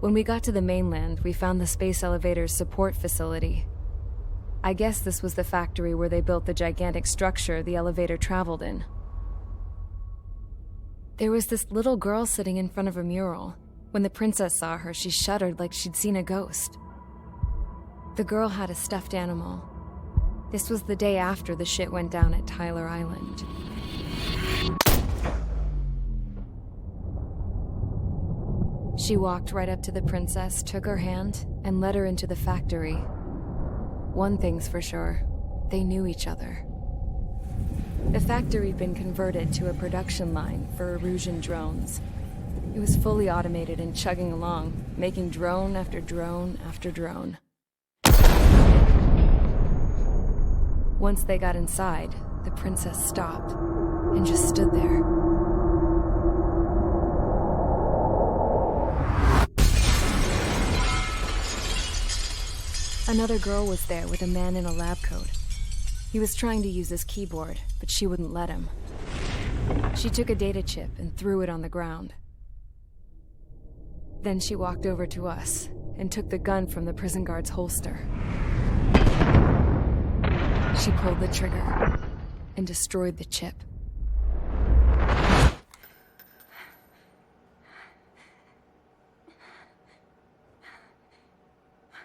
When we got to the mainland, we found the space elevator's support facility. I guess this was the factory where they built the gigantic structure the elevator traveled in. There was this little girl sitting in front of a mural. When the princess saw her, she shuddered like she'd seen a ghost. The girl had a stuffed animal. This was the day after the shit went down at Tyler Island. She walked right up to the princess, took her hand, and led her into the factory. One thing's for sure, they knew each other. The factory'd been converted to a production line for Erusian drones. It was fully automated and chugging along, making drone after drone after drone. Once they got inside, the princess stopped and just stood there. Another girl was there with a man in a lab coat. He was trying to use his keyboard, but she wouldn't let him. She took a data chip and threw it on the ground. Then she walked over to us and took the gun from the prison guard's holster. She pulled the trigger and destroyed the chip.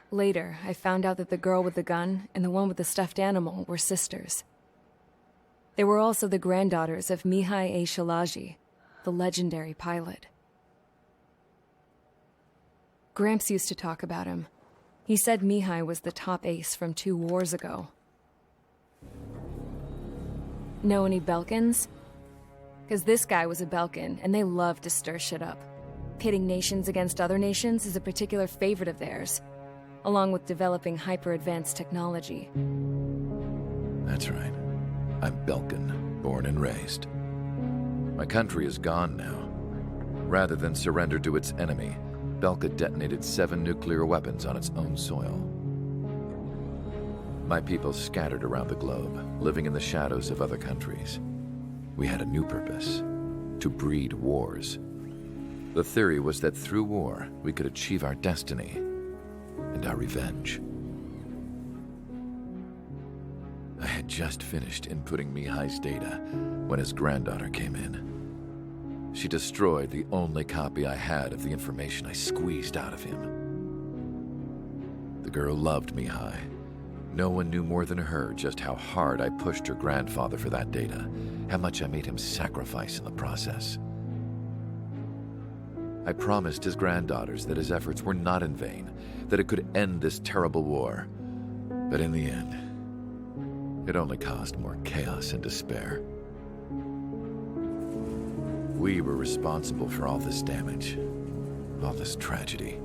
Later, I found out that the girl with the gun and the one with the stuffed animal were sisters. They were also the granddaughters of Mihai A. Shalaji, the legendary pilot. Gramps used to talk about him. He said Mihai was the top ace from 2 wars ago. Know any Belkans? Because this guy was a Belkan, and they love to stir shit up. Pitting nations against other nations is a particular favorite of theirs, along with developing hyper-advanced technology. That's right. I'm Belkan, born and raised. My country is gone now. Rather than surrender to its enemy, Belka detonated 7 nuclear weapons on its own soil. My people scattered around the globe, living in the shadows of other countries. We had a new purpose: to breed wars. The theory was that through war, we could achieve our destiny and our revenge. I had just finished inputting Mihai's data when his granddaughter came in. She destroyed the only copy I had of the information I squeezed out of him. The girl loved Mihai. No one knew more than her just how hard I pushed her grandfather for that data, how much I made him sacrifice in the process. I promised his granddaughters that his efforts were not in vain, that it could end this terrible war. But in the end, it only caused more chaos and despair. We were responsible for all this damage, all this tragedy.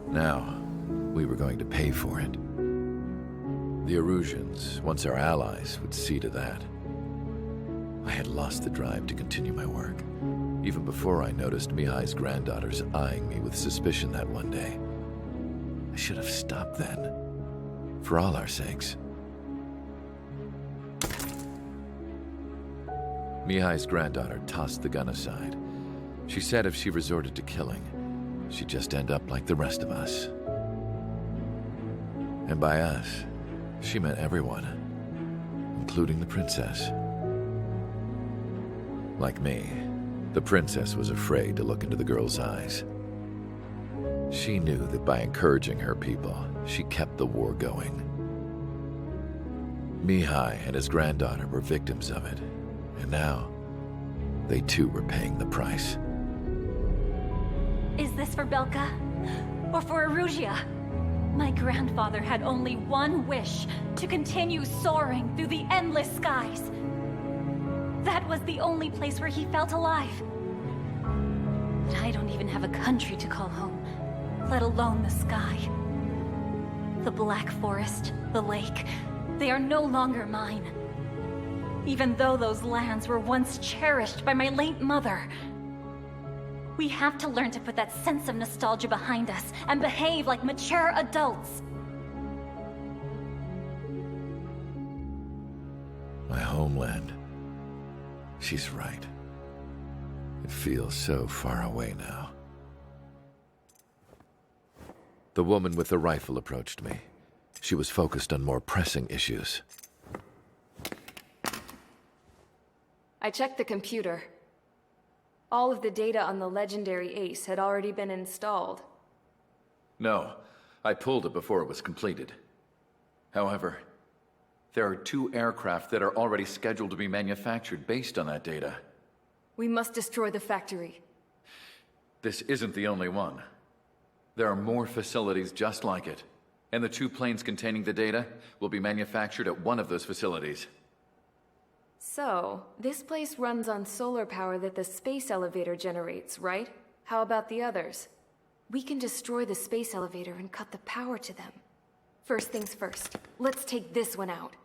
Now, we were going to pay for it. The Erusians, once our allies, would see to that. I had lost the drive to continue my work, even before I noticed Mihai's granddaughters eyeing me with suspicion that one day. I should have stopped then, for all our sakes. Mihai's granddaughter tossed the gun aside. She said if she resorted to killing, she'd just end up like the rest of us. And by us, she meant everyone, including the princess. Like me, the princess was afraid to look into the girl's eyes. She knew that by encouraging her people, she kept the war going. Mihai and his granddaughter were victims of it, and now, they too were paying the price. Is this for Belka? Or for Erusia? My grandfather had only one wish: to continue soaring through the endless skies. That was the only place where he felt alive. But I don't even have a country to call home, let alone the sky. The Black Forest, the lake, they are no longer mine. Even though those lands were once cherished by my late mother. We have to learn to put that sense of nostalgia behind us and behave like mature adults. My homeland. She's right. It feels so far away now. The woman with the rifle approached me. She was focused on more pressing issues. I checked the computer. All of the data on the legendary Ace had already been installed. No, I pulled it before it was completed. However, there are 2 aircraft that are already scheduled to be manufactured based on that data. We must destroy the factory. This isn't the only one. There are more facilities just like it, and the 2 planes containing the data will be manufactured at one of those facilities. So, this place runs on solar power that the space elevator generates, right? How about the others? We can destroy the space elevator and cut the power to them. First things first, let's take this one out.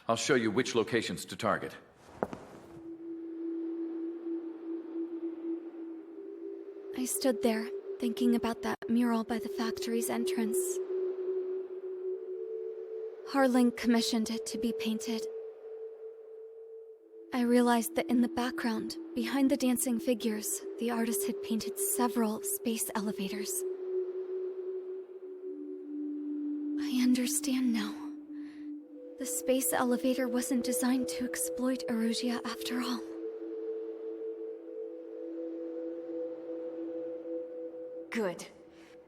I'll show you which locations to target. I stood there, thinking about that mural by the factory's entrance. Harling commissioned it to be painted. I realized that in the background, behind the dancing figures, the artist had painted several space elevators. I understand now. The space elevator wasn't designed to exploit Erusia after all. Good.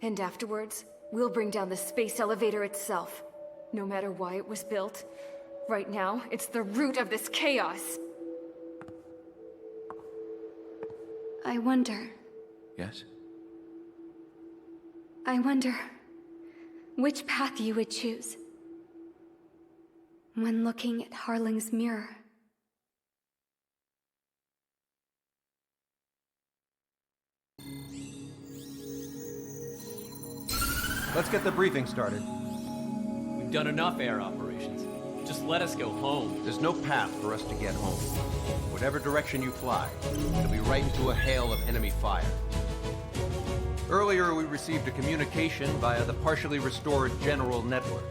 And afterwards, we'll bring down the space elevator itself. No matter why it was built, right now, it's the root of this chaos. I wonder Yes? which path you would choose when looking at Harling's mirror. Let's get the briefing started. We've done enough air operations. Just let us go home. There's no path for us to get home. Whatever direction you fly, it'll be right into a hail of enemy fire. Earlier, we received a communication via the partially restored general network.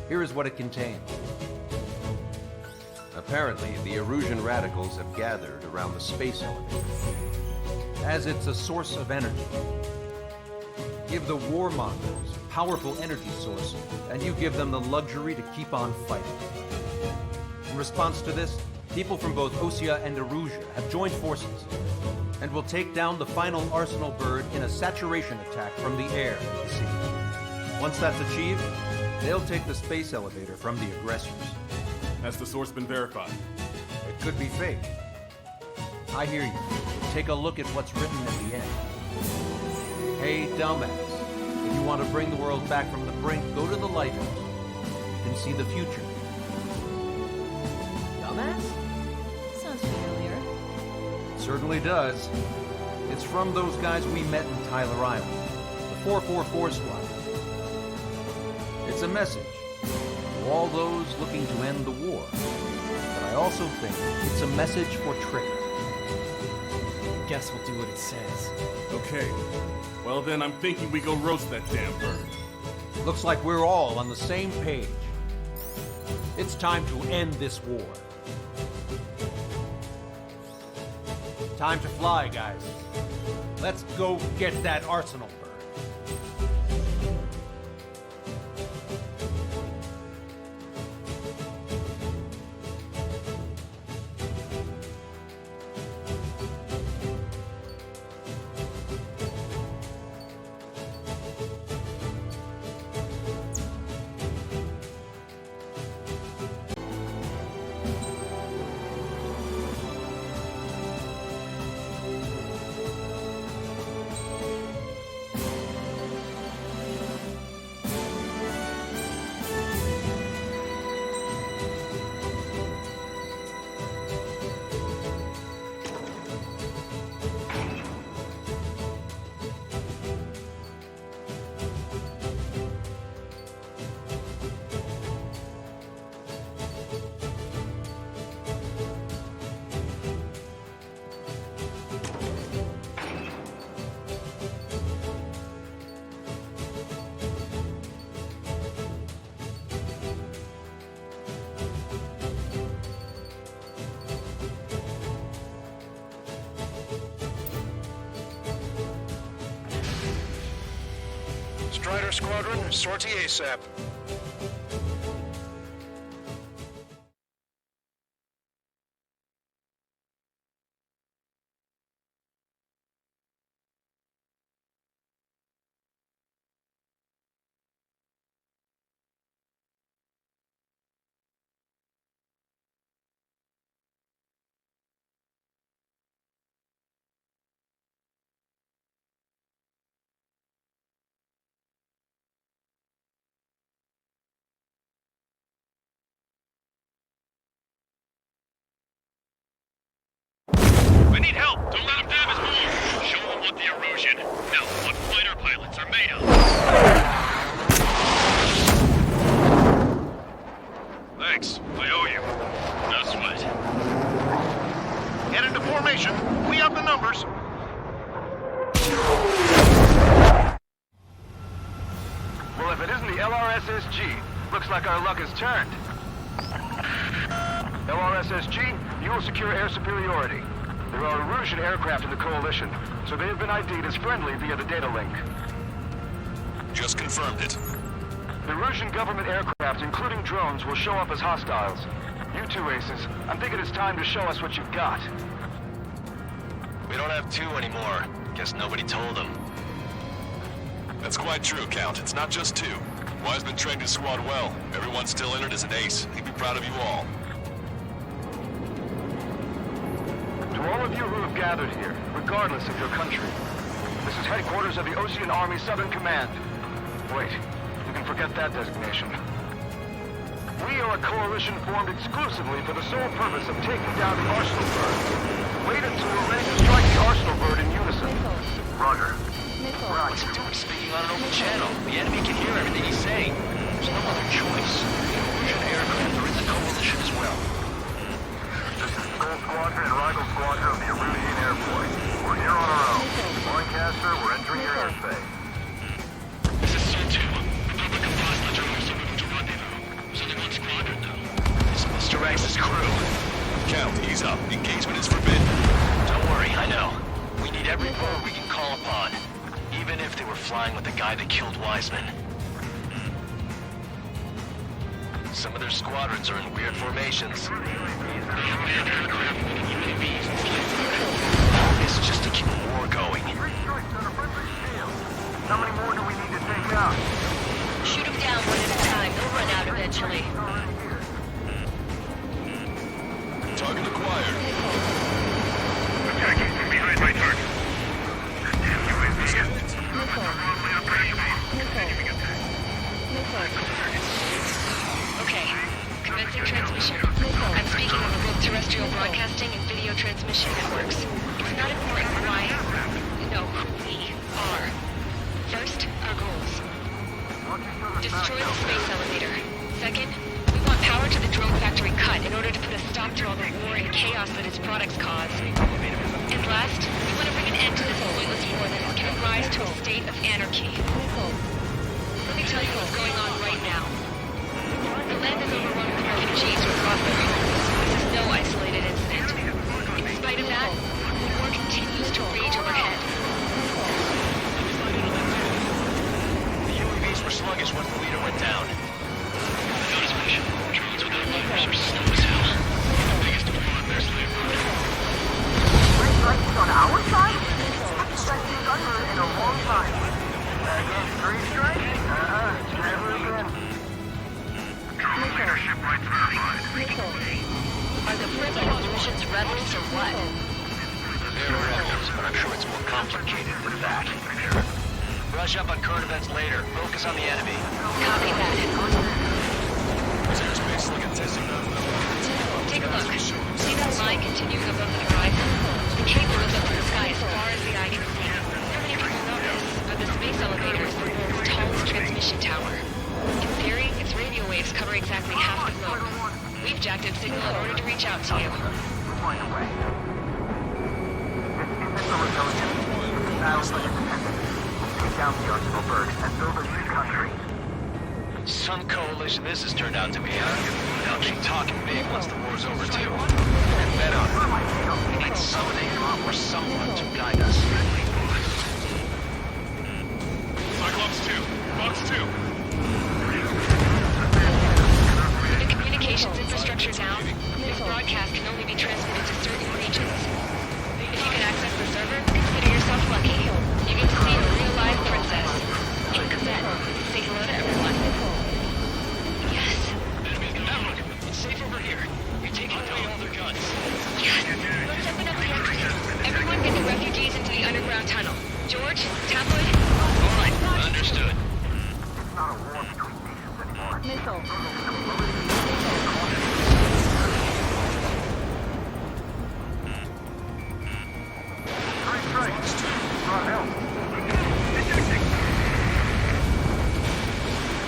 Here is what it contained. Apparently, the Erusian radicals have gathered around the space elevator, as it's a source of energy. Give the warmongers a powerful energy source, and you give them the luxury to keep on fighting. In response to this, people from both Osea and Erusia have joined forces, and will take down the final Arsenal bird in a saturation attack from the air to the sea. Once that's achieved, they'll take the space elevator from the aggressors. Has the source been verified? It could be fake. I hear you. Take a look at what's written at the end. Hey, dumbass. If you want to bring the world back from the brink, go to the Lighthouse. You can see the future. Dumbass? Sounds familiar. It certainly does. It's from those guys we met in Tyler Island. The 444 Squad. It's a message to all those looking to end the war. But I also think it's a message for Trigger. Guess we'll do what it says. Okay. Well then, I'm thinking we go roast that damn bird. Looks like we're all on the same page. It's time to end this war. Time to fly, guys. Let's go get that Arsenal bird. Squadron, sortie ASAP. We need help! Don't let them damage more! Show them what the erosion, no, what fighter pilots are made of! Thanks, I owe you. No sweat. Get into formation. We have the numbers. Well, if it isn't the LRSSG, looks like our luck has turned. LRSSG, you will secure air superiority. There are Erusian aircraft in the Coalition, so they have been ID'd as friendly via the data link. Just confirmed it. The Erusian government aircraft, including drones, will show up as hostiles. You two aces, I'm thinking it's time to show us what you've got. We don't have two anymore. Guess nobody told them. That's quite true, Count. It's not just two. Wiseman trained his squad well. Everyone's still in it as an ace. He'd be proud of you all. To all of you who have gathered here, regardless of your country, this is headquarters of the Ocean Army Southern Command. Wait, you can forget that designation. We are a coalition formed exclusively for the sole purpose of taking down the Arsenal Bird. Wait until we're ready to strike the Arsenal Bird in unison. Roger. What's he doing speaking on an open channel? The enemy can hear everything he's saying. There's no other choice. The Erusian aircraft are in the coalition as well. This is Skull Squadron and Rival Squadron of the Erusian Airport. We're here on our own. Lancaster, we're entering your airspace. This is Sol-2. Republic of Bosnia are also moving to rendezvous. There's only one squadron, though. It's Mr. X's crew. Count, ease up. Engagement is forbidden. Don't worry, I know. We need every bird we can call upon. Even if they were flying with the guy that killed Wiseman. Some of their squadrons are in weird formations. They have manned aircraft with UAVs and flamethrowers. All this just to keep the war going. How many more do we need to take out? Shoot them down one at a time. They'll run out eventually. Target acquired. Attacking from behind my target. Okay, commencing transmission. I'm speaking over both terrestrial broadcasting and video transmission networks. It's not important why, no, who we are. First, our goals. Destroy the space elevator. Second, we want power to the drone factory cut in order to put a stop to all the war and chaos that its products cause. And last, we want to bring an end to this pointless war that has given rise to a state of anarchy. Let me tell you what's going on right now. The land is overrun with refugees who have lost their homes. This is no isolated incident. In spite of that, the war continues to rage overhead. The UAVs were sluggish once the leader went down. I noticed mission. Drones without fighters are slow as hell. The biggest deployment their slave road. On our side? Striking thunder in a long time. Against three strikes? Never again. Drone leadership rights verified. Are the Russians rebels or what? They're rebels, but I'm sure it's more complicated than that. Brush up on current events later. Focus on the enemy. Copy that. Is airspace like a testing ground? Take a look. See that line continuing above the horizon? The cable goes up to the sky as far as the eye can see. How many people know this? But the space elevator is the world's tallest transmission tower. In theory, its radio waves cover exactly half the globe. We've jacked its signal in order to reach out to you. We'll find a way. This isn't the rebellion. It's a battle for independence. Take down the Arsenal Bird and build a new country. Some coalition this has turned out to be, huh? Now keep talking big once the war's over, too. And bet on it. We need something or someone to guide us. Cyclops 2, Fox 2. With the communications infrastructure down, this broadcast can only be transmitted to certain regions. If you can access the server, consider yourself lucky. You get to see a real live princess. And Cosette, say hello to everyone. Yes. Evelyn, it's safe over here. You're taking away all their guns. Yes. Let's open up the exit. Everyone get the refugees into the underground tunnel. George, Tabloid. All right, understood. It's not a war between nations anymore. Missile. Great strike. Brought help.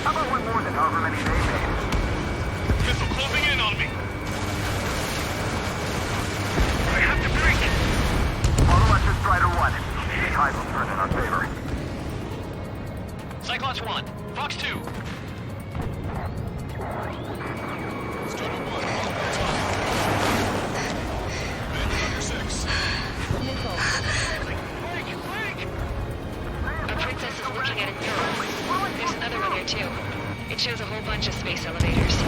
How about one more than however many they made? Missile closing in on me. I have to break. Follow us to Strider 1. The tide will turn in our favor. Cyclops 1, Fox 2. Strider 1, on top. Bandit under 6. A princess is looking at a mural. There's another one there too. It shows a whole bunch of space elevators. The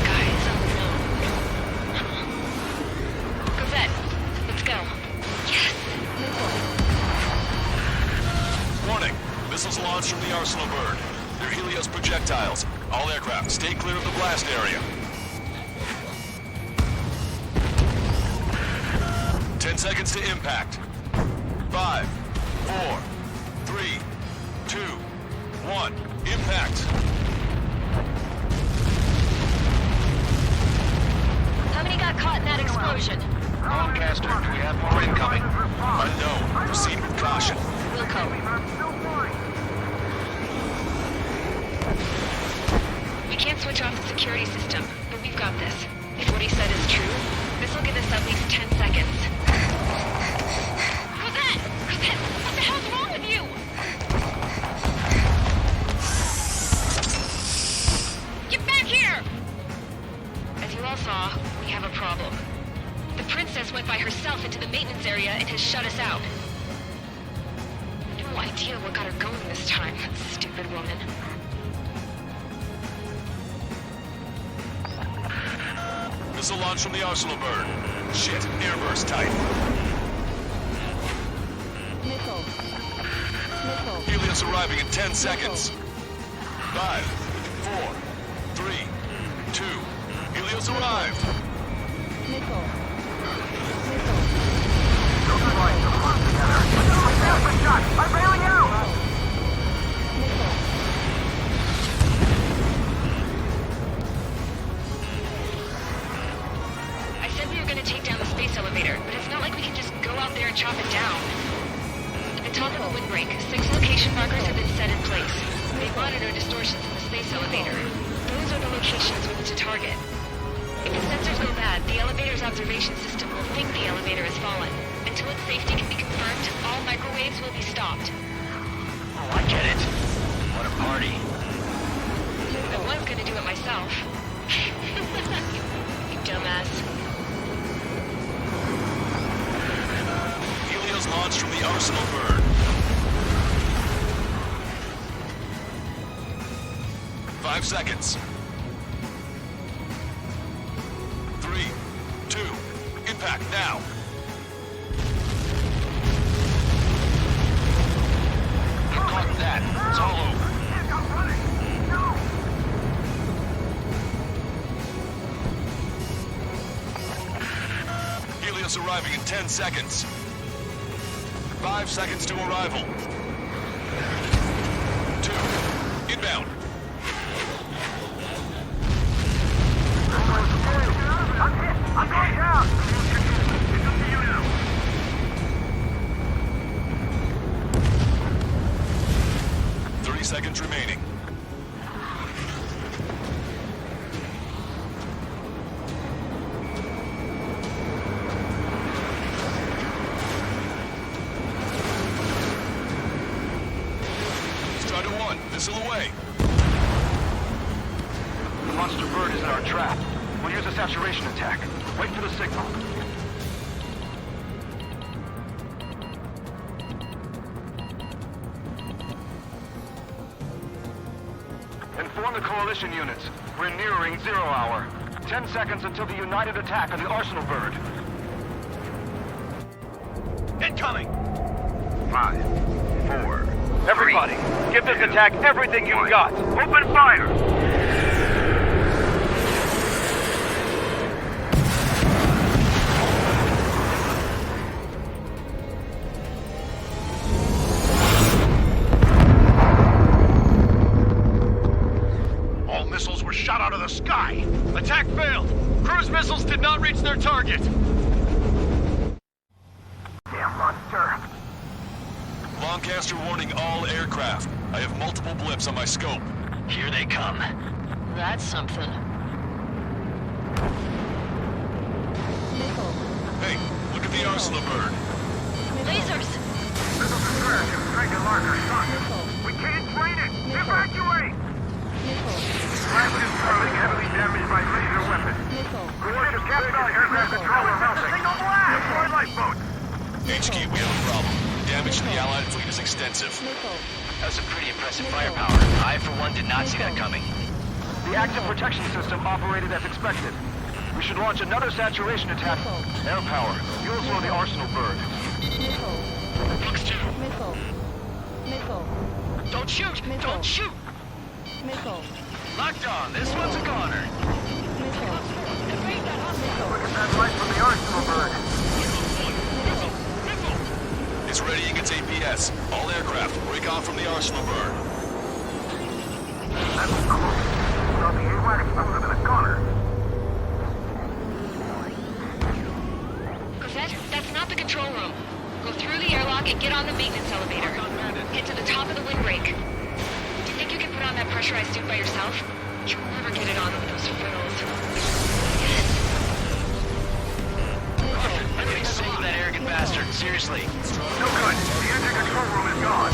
sky is unknown. Cosette, let's go. Yes! Warning, missiles launched from the Arsenal bird. They're Helios projectiles. All aircraft, stay clear of the blast area. 10 seconds to impact. 5, 4, 3, 2, 1. Impact. How many got caught in that explosion? Broadcaster, do we have more incoming? Unknown. Proceed with caution. Wilco. We can't switch off the security system, but we've got this. If what he said is true, this will give us at least 10 seconds. Cosette! Cosette! What the hell's wrong with you? Get back here! As you all saw, we have a problem. The princess went by herself into the maintenance area and has shut us out. No idea what got her going this time, stupid woman. Missile launch from the Arsenal bird. Shit, airburst type. Missile. Missile. Helios arriving in 10 seconds. 5, 4, 3, 2. Helios arrived. Missile. I'm bailing out! I said we were gonna take down the space elevator, but it's not like we can just go out there and chop it down. At the top of the windbreak, 6 location markers have been set in place. They monitor distortions in the space elevator. Those are the locations we need to target. If the sensors go bad, the elevator's observation system will think the elevator has fallen. Until its safety can be confirmed, all microwaves will be stopped. Oh, I get it. What a party. I was gonna do it myself. You dumbass. Helios launched from the Arsenal bird. 5 seconds. 3, 2, impact now. You caught that. It's all over. Helios arriving in 10 seconds. 5 seconds to arrival. 2, inbound. I'm going down! It's up to you now. 30 seconds remaining. Strider 1, missile away. The monster bird is in our trap. We'll use a saturation attack. Wait for the signal. Coalition units. We're nearing 0 hour. 10 seconds until the united attack on the Arsenal bird. Incoming! 5, 4, everybody, give this attack everything you've got. Open fire! All missiles were shot out of the sky. Attack failed. Cruise missiles did not reach their target. Damn monster. Lancaster warning all aircraft. I have multiple blips on my scope. Here they come. That's something. Hey, look at the Arsenal bird. Lasers! Missiles are surge and strike a larger shot. We can't train it! Evacuate! Pilot is currently heavily damaged by laser weapons. Coordinates captured aircraft controller mounting. Signal blast! Deploy lifeboats! HQ, we have a problem. Damage to the Allied fleet is extensive. That's some pretty impressive firepower. I, for one, did not see that coming. The active protection system operated as expected. We should launch another saturation attack. Air power. Fuel slow the Arsenal bird. Brooks 2. Don't shoot! Don't shoot! Locked on. This one's a goner. Look at that light from the Arsenal bird. It's readying its APS. All aircraft, break off from the Arsenal bird. That was close. Well, the AWACS must have been a goner. Cosette, that's not the control room. Go through the airlock and get on the maintenance elevator. Get to the top of the windbreak. Do you think you can put on that pressurized suit by yourself? You'll never get it on with those frills. I'm getting sick of that arrogant bastard. Seriously. No good. The engine control room is gone.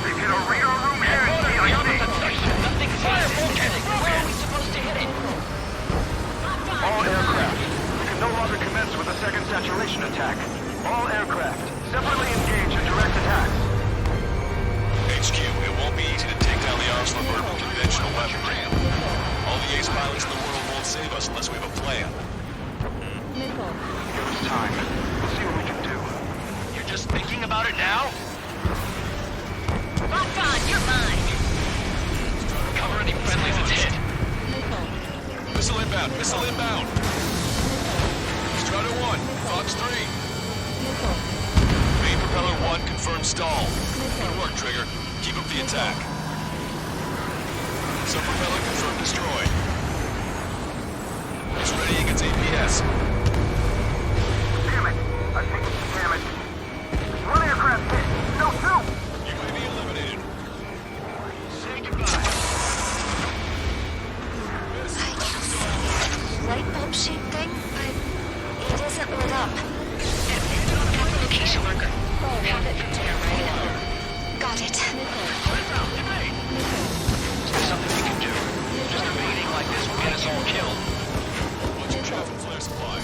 They've hit a radar room and DIC. Nothing's fire volcanic. Where are we supposed to hit it? All aircraft. We can no longer commence with a second saturation attack. All aircraft, separately engage in direct attacks. HQ, it won't be easy to take down the Arsenal bird with conventional weaponry. All the ace pilots in the world won't save us unless we have a plan. Give us time. We'll see what we can do. You're just thinking about it now? Locked on, you're mine. Cover any friendlies it's hit. Missile inbound, missile inbound. Strider 1, Fox 3. Main propeller 1 confirmed stall. Good work, Trigger. Keep up the attack. Sub-propeller confirmed destroyed. It's readying its APS. Damn it. I've taken some damage. One aircraft hit. No, two. You may be eliminated. Say goodbye. Light bulb shaped thing, but it isn't lit up. That's the location marker. You have it from there, right? Got it. There's something we can do. Just evading like this will get us all killed. What's your traffic flare supply?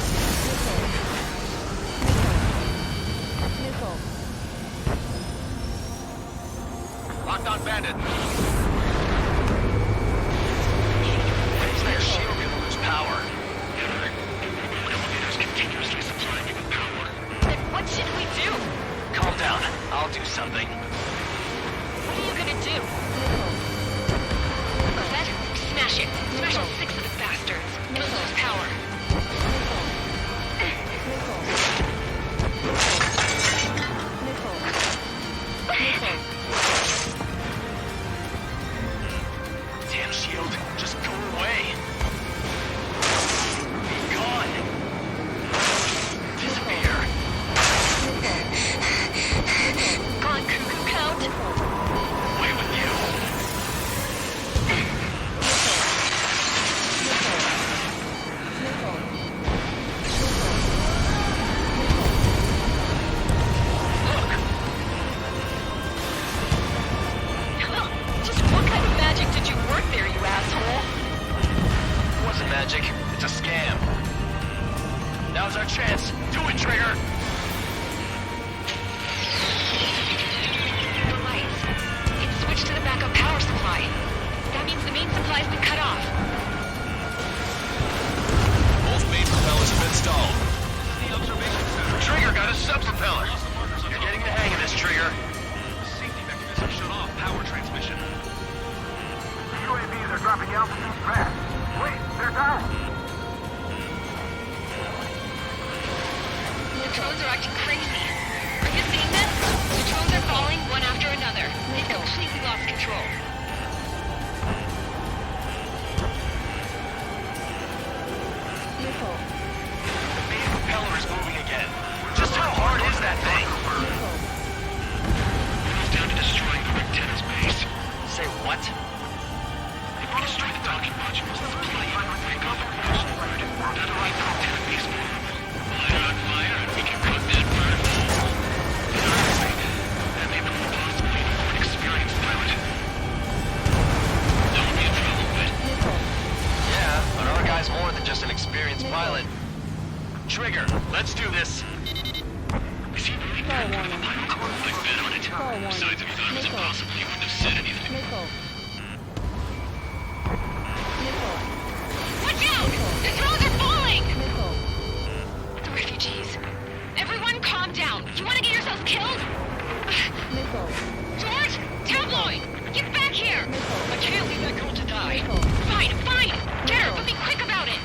Locked on bandit. Raise their shield, you'll lose power. Elevators continuously supplying you with power. Then what should we do? Calm down. I'll do something. What are you gonna do? Cosette, smash it. Smash all 6 of the bastards. It'll lose power. Damn shield, just go away. Be gone. Disappear. Gone cuckoo count. Away with you. Just what kind of magic did you work there, you asshole? It wasn't magic. It's a scam. Now's our chance. Do it, Trigger. The lights. It switched to the backup power supply. That means the main supply's been cut off. Both main propellers have been stalled. Trigger got a sub-propeller. You're getting the hang of this, Trigger. Safety mechanism shut off. Power transmission. The UAVs are dropping altitude fast. Wait, they're down. The drones are acting crazy. Are you seeing this? The drones are falling one after another. They've completely lost control. The main propeller is moving again. Just how hard is that thing? It's down to destroying the antenna's base. Say what? If we destroy the docking modules, the supply unit will break off a propulsion route. That'll make the antenna base vulnerable. Light it on fire and we can cut that burn. And honestly, that may prove possible even for an experienced pilot. That would be a trouble, but... Yeah, but our guy's more than just an experienced pilot. Trigger, let's do this. Is he really that good of a pilot? I bet on it. Besides, if you thought it was impossible, you wouldn't have said anything. Watch out! The drones are falling! The refugees. Everyone calm down. You want to get yourselves killed? George! Tabloid! Get back here! I can't leave that girl to die. Fine, fine! Get her, but be quick about it!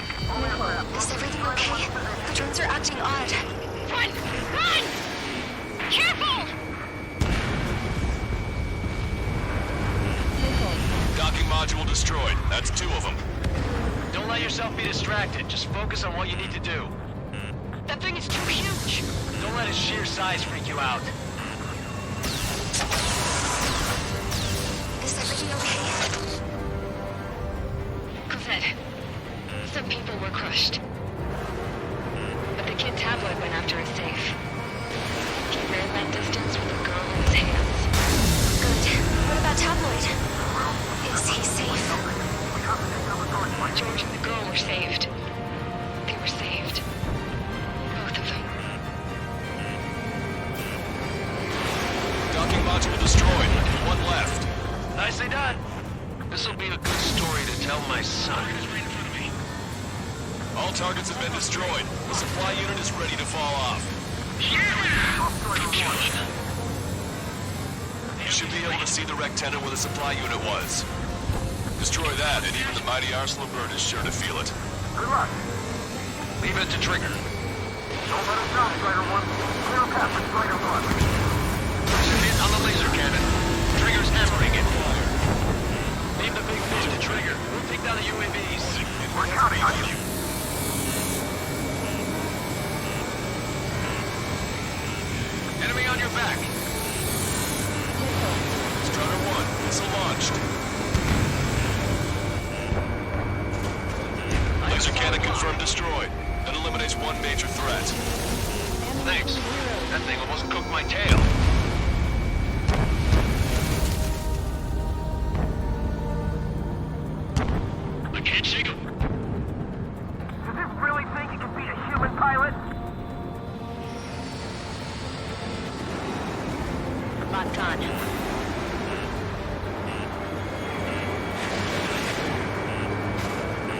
Is everything okay? The drones are acting odd. Run! Run! Careful! Docking module destroyed. That's 2 of them. Don't let yourself be distracted. Just focus on what you need to do. That thing is too huge! Don't let its sheer size freak you out. Is everything okay? Cosette, some people were crushed. But the kid Tabloid went after his safe. He ran that distance with a girl in his hands. Good. What about Tabloid? Is he safe? George and the girl were saved. They were saved. Both of them. Docking module destroyed. 1 left. Nicely done. This'll be a good story to tell my son. All targets have been destroyed. The supply unit is ready to fall off. You should be able to see the rectenna where the supply unit was. Destroy that, and even the mighty Arsenal bird is sure to feel it. Good luck. Leave it to Trigger. Don't let us down, Strider 1. Clear a path for Strider 1. There's a hit on the laser cannon. Trigger's hammering it. Leave the big fish to Trigger. We'll take down the UAVs. We're counting on you. Enemy on your back. Strider 1, missile launched. Laser cannon confirmed destroyed. That eliminates 1 major threat. Thanks. That thing almost cooked my tail. I can't shake him. Does this really think he can beat a human pilot? Locked on.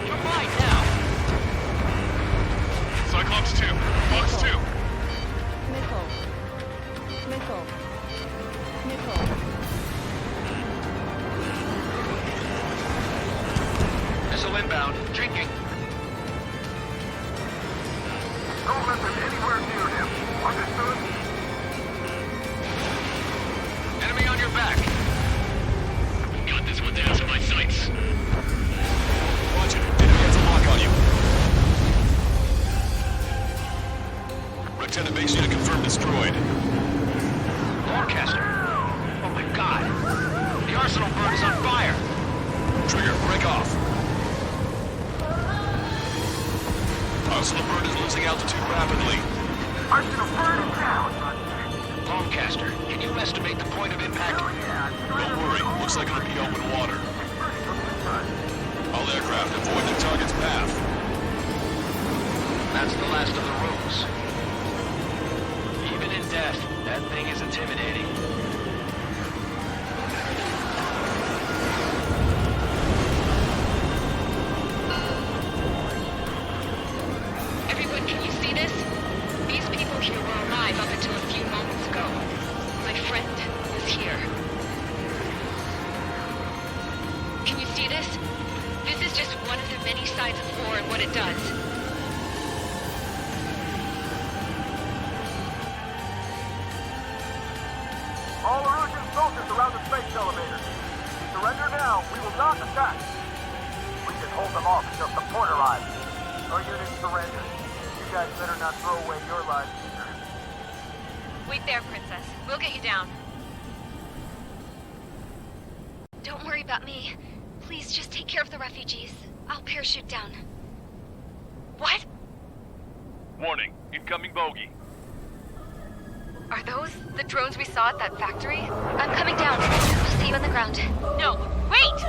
You're mine now. Cyclops 2. Fox 2. Missile inbound. Drinking. Don't let them anywhere near him. Understood? Enemy on your back. Got this one down to my sights. Watch it. Enemy has a lock on you. Rectenna base unit confirmed destroyed. Lancaster. Oh my god. The Arsenal bird is on fire. Trigger, break off. Arsenal bird is losing altitude rapidly. Arsenal bird is down. Lancaster, can you estimate the point of impact? Don't worry. Looks like it'll be open water. All aircraft avoid the target's path. That's the last of the rooms. Even in death, that thing is intimidating. science of war and what it does. All Erusian soldiers around the space elevator. If you surrender now, we will not attack. We can hold them off until support arrives. Our units surrender. You guys better not throw away your lives either. Wait there, Princess. We'll get you down. Don't worry about me. Please just take care of the refugees. I'll parachute down. What? Warning, incoming bogey. Are those the drones we saw at that factory? I'm coming down. I'll see you on the ground. No, wait!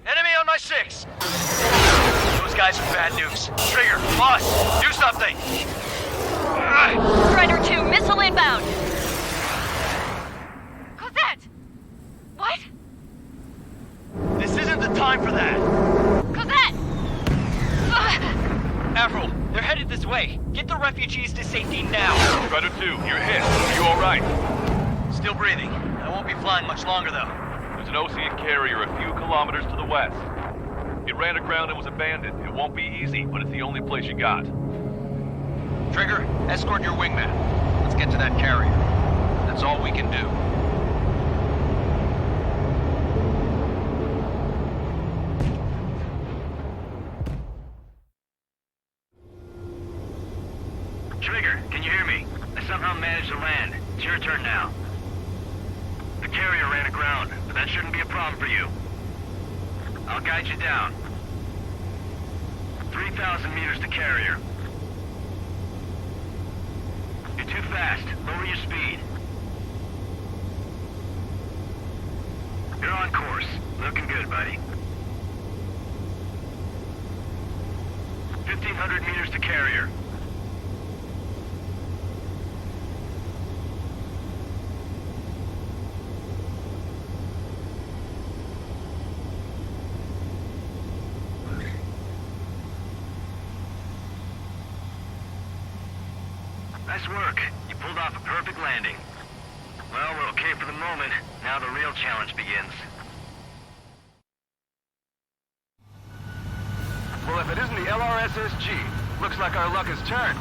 Enemy on my 6! Those guys are bad news. Trigger, boss, do something! Strider 2, missile inbound! Cosette! What? This isn't the time for that! Cosette! Avril, they're headed this way. Get the refugees to safety now. Strider 2, you're hit. Are you alright? Still breathing. I won't be flying much longer, though. There's an Ocean carrier a few kilometers to the west. It ran aground and was abandoned. It won't be easy, but it's the only place you got. Trigger, escort your wingman. Let's get to that carrier. That's all we can do. Trigger, can you hear me? I somehow managed to land. It's your turn now. The carrier ran aground, but that shouldn't be a problem for you. I'll guide you down. 3,000 meters to carrier. You're too fast. Lower your speed. You're on course. Looking good, buddy. 1,500 meters to carrier. Nice work. You pulled off a perfect landing. Well, we're okay for the moment. Now the real challenge begins. Well, if it isn't the LRSSG, looks like our luck has turned.